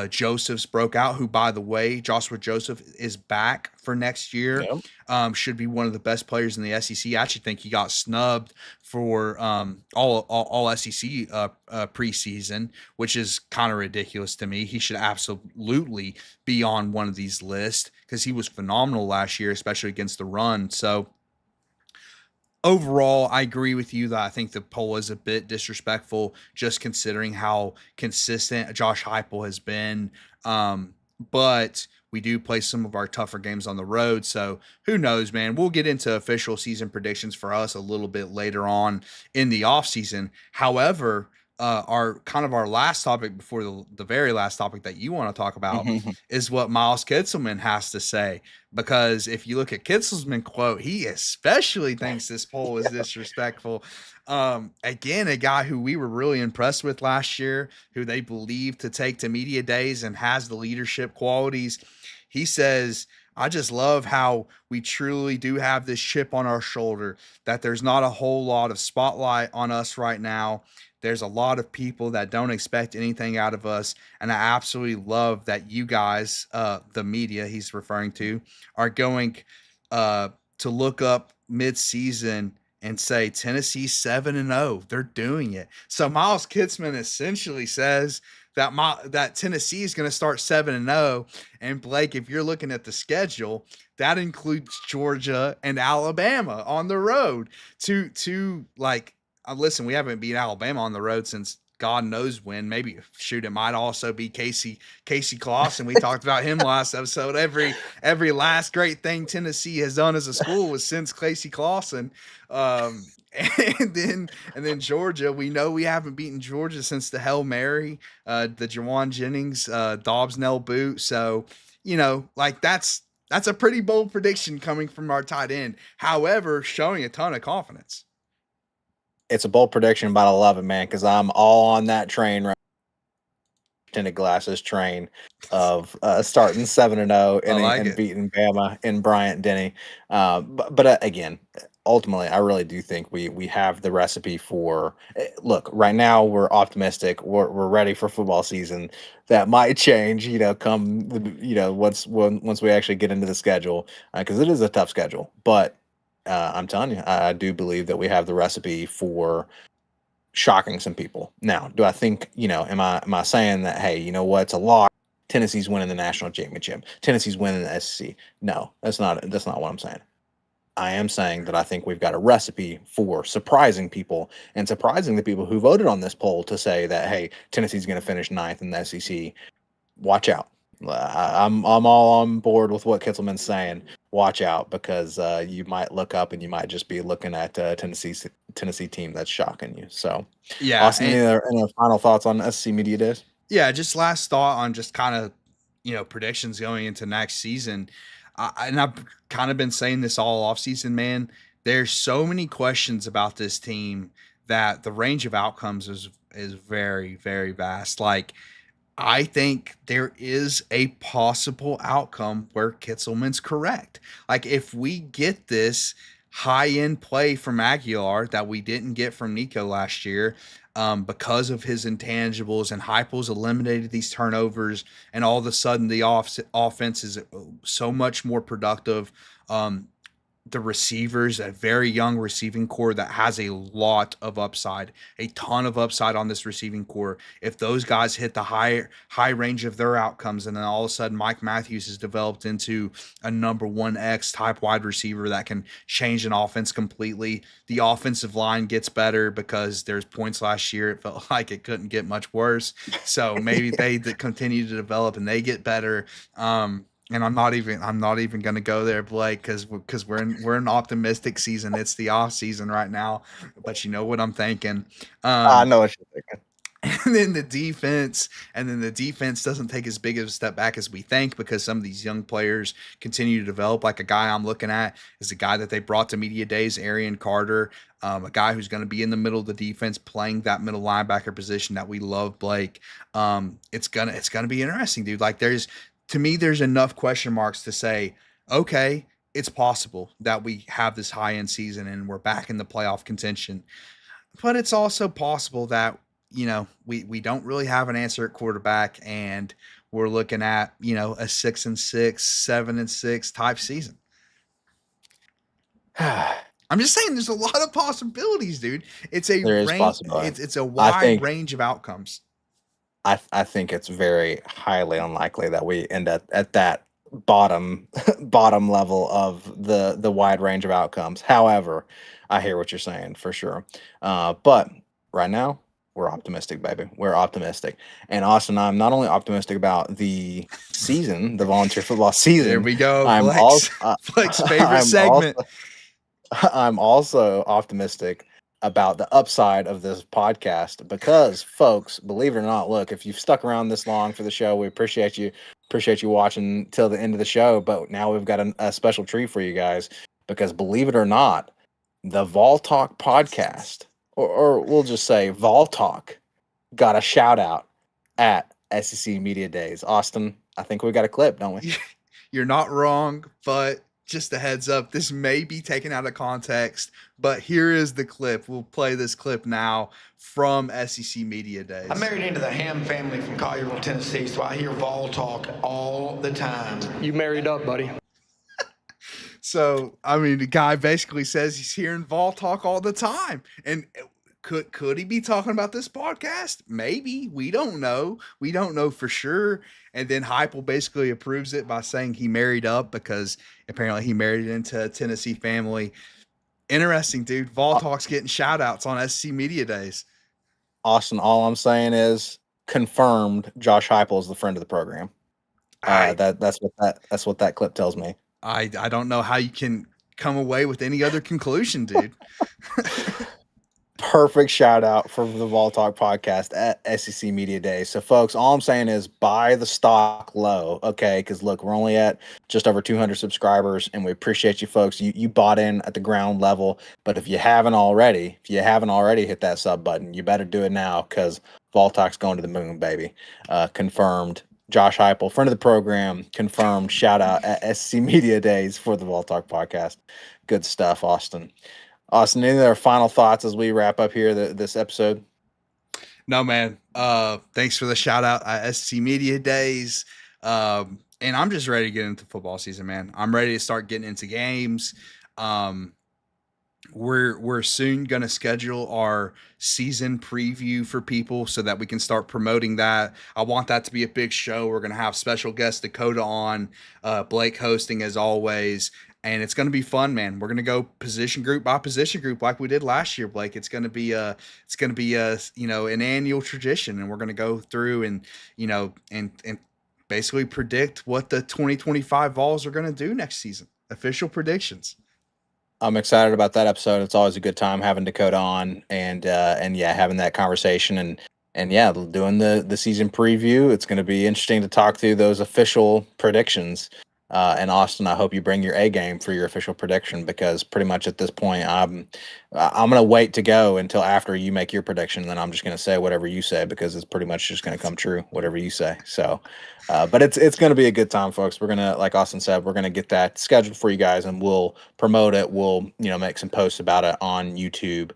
Joseph's broke out, who, by the way, Joshua Joseph is back for next year. Yep. Should be one of the best players in the SEC. I actually think he got snubbed for all SEC preseason, which is kind of ridiculous to me. He should absolutely be on one of these lists because he was phenomenal last year, especially against the run. So overall, I agree with you that I think the poll is a bit disrespectful, just considering how consistent Josh Heupel has been. But we do play some of our tougher games on the road, so who knows, man? We'll get into official season predictions for us a little bit later on in the off season. However, our last topic before the very last topic that you want to talk about is what Miles Kitselman has to say, because if you look at Kitselman quote, he especially thinks this poll is disrespectful. Again, a guy who we were really impressed with last year, who they believe to take to media days and has the leadership qualities. He says, I just love how we truly do have this chip on our shoulder, that there's not a whole lot of spotlight on us right now. There's a lot of people that don't expect anything out of us. And I absolutely love that you guys, the media he's referring to, are going to look up mid-season and say Tennessee 7-0. They're doing it. So Miles Kitzman essentially says that Tennessee is going to start 7-0. And Blake, if you're looking at the schedule, that includes Georgia and Alabama on the road. To like, listen, we haven't beat Alabama on the road since God knows when. Maybe shoot, it might also be Casey Clausen. We talked about him last episode. Every last great thing Tennessee has done as a school was since Casey Clausen. And then Georgia, we know we haven't beaten Georgia since the Hail Mary, the Jawan Jennings, Dobbs Nell boot. So, like that's a pretty bold prediction coming from our tight end. However, showing a ton of confidence. It's a bold prediction, but I love it, man, because I'm all on that train right. Tinted glasses train of starting 7-0 I like and it. beating Bama and Bryant Denny. But again, ultimately, I really do think we have the recipe for. Look, right now we're optimistic. We're ready for football season. That might change, come once we actually get into the schedule, because it is a tough schedule. But I'm telling you, I do believe that we have the recipe for shocking some people. Now, do I think, am I saying that, hey, you know what, it's a lock. Tennessee's winning the national championship. Tennessee's winning the SEC. No, that's not what I'm saying. I am saying that I think we've got a recipe for surprising people and surprising the people who voted on this poll to say that, hey, Tennessee's going to finish ninth in the SEC. Watch out. I'm all on board with what Kitselman's saying. Watch out, because you might look up and you might just be looking at Tennessee team that's shocking you. So, Yeah, Austin, and any other final thoughts on SC Media Days? yeah, just last thought on just kind of predictions going into next season. And I've kind of been saying this all off season, man. There's so many questions about this team that the range of outcomes is very, very vast. Like, I think there is a possible outcome where Kitselman's correct. Like, if we get this high end play from Aguilar that we didn't get from Nico last year, because of his intangibles, and Heupel's eliminated these turnovers, and all of a sudden the offense is so much more productive. The receivers, a very young receiving core that has a lot of upside, a ton of upside on this receiving core. If those guys hit the high range of their outcomes, and then all of a sudden Mike Matthews has developed into a number 1X type wide receiver that can change an offense completely. The offensive line gets better because there's points last year. It felt like it couldn't get much worse. So maybe they continue to develop and they get better. And I'm not even going to go there, Blake, because we're in optimistic season. It's the off season right now, but you know what I'm thinking. I know what you're thinking. And then the defense doesn't take as big of a step back as we think, because some of these young players continue to develop. Like, a guy I'm looking at is a guy that they brought to media days, Arian Carter, a guy who's going to be in the middle of the defense, playing that middle linebacker position that we love, Blake. It's gonna be interesting, dude. Like, to me, there's enough question marks to say, okay, it's possible that we have this high end season and we're back in the playoff contention. But it's also possible that, we don't really have an answer at quarterback, and we're looking at, a 6-6, 7-6 type season. I'm just saying, there's a lot of possibilities, dude. It's a it's a wide range of outcomes. I think it's very highly unlikely that we end up at that bottom level of the wide range of outcomes. However, I hear what you're saying for sure. But right now, we're optimistic, baby. We're optimistic. And Austin, I'm not only optimistic about the season, the volunteer football season. There we go. Blake's favorite segment. I'm also optimistic about the upside of this podcast, because, folks, believe it or not, look, if you've stuck around this long for the show, we appreciate you watching till the end of the show. But now we've got a special treat for you guys, because, believe it or not, the Vol Talk podcast, or we'll just say Vol Talk, got a shout out at SEC Media Days. Austin, I think we got a clip, don't we? You're not wrong, but just a heads up, this may be taken out of context, but here is the clip. We'll play this clip now from SEC Media Days. I married into the Ham family from Collierville, Tennessee, so I hear Vol Talk all the time. You married up, buddy. So, I mean, the guy basically says he's hearing Vol Talk all the time. And could he be talking about this podcast? Maybe. We don't know. We don't know for sure. And then Heupel basically approves it by saying he married up, because apparently he married into a Tennessee family. Interesting, dude. Vol Talk's getting shout outs on SC Media Days. Austin, all I'm saying is, confirmed, Josh Heupel is the friend of the program. That's what that clip tells me. I don't know how you can come away with any other conclusion, dude. Perfect shout out for the Vol Talk podcast at SEC Media Day. So, folks, all I'm saying is buy the stock low, okay? Because, look, we're only at just over 200 subscribers, and we appreciate you, folks. You bought in at the ground level, but if you haven't already hit that sub button, you better do it now, because Vol Talk's going to the moon, baby. Confirmed. Josh Heupel, friend of the program, confirmed. Shout out at SC Media Days for the Vol Talk podcast. Good stuff, Austin. Austin, any other final thoughts as we wrap up here this episode? No, man. Thanks for the shout out at SC Media Days. And I'm just ready to get into football season, man. I'm ready to start getting into games. We're soon going to schedule our season preview for people so that we can start promoting that. I want that to be a big show. We're going to have special guest Dakota on, Blake hosting as always. And it's going to be fun, man. We're going to go position group by position group like we did last year, Blake. It's going to be an annual tradition, and we're going to go through and basically predict what the 2025 Vols are going to do next season. Official predictions. I'm excited about that episode. It's always a good time having Dakota on and having that conversation and doing the season preview. It's going to be interesting to talk through those official predictions. And Austin, I hope you bring your A game for your official prediction, because pretty much at this point, I'm gonna wait to go until after you make your prediction. Then I'm just gonna say whatever you say, because it's pretty much just gonna come true, whatever you say. So, but it's gonna be a good time, folks. We're gonna, like Austin said, we're gonna get that scheduled for you guys, and we'll promote it. We'll make some posts about it on YouTube.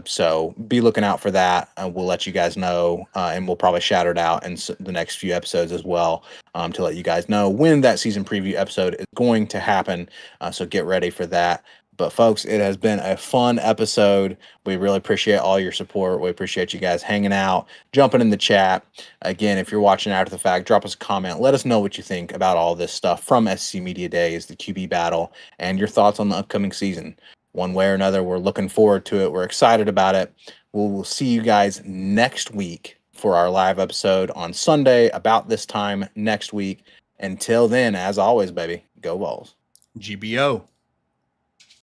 So be looking out for that. We'll let you guys know, and we'll probably shout it out in the next few episodes as well, to let you guys know when that season preview episode is going to happen. So get ready for that. But folks, it has been a fun episode. We really appreciate all your support. We appreciate you guys hanging out, jumping in the chat. Again, if you're watching after the fact, drop us a comment. Let us know what you think about all this stuff from SC Media Days, the QB battle, and your thoughts on the upcoming season. One way or another, we're looking forward to it. We're excited about it. We'll see you guys next week for our live episode on Sunday about this time next week. Until then, as always, baby, go Vols. GBO.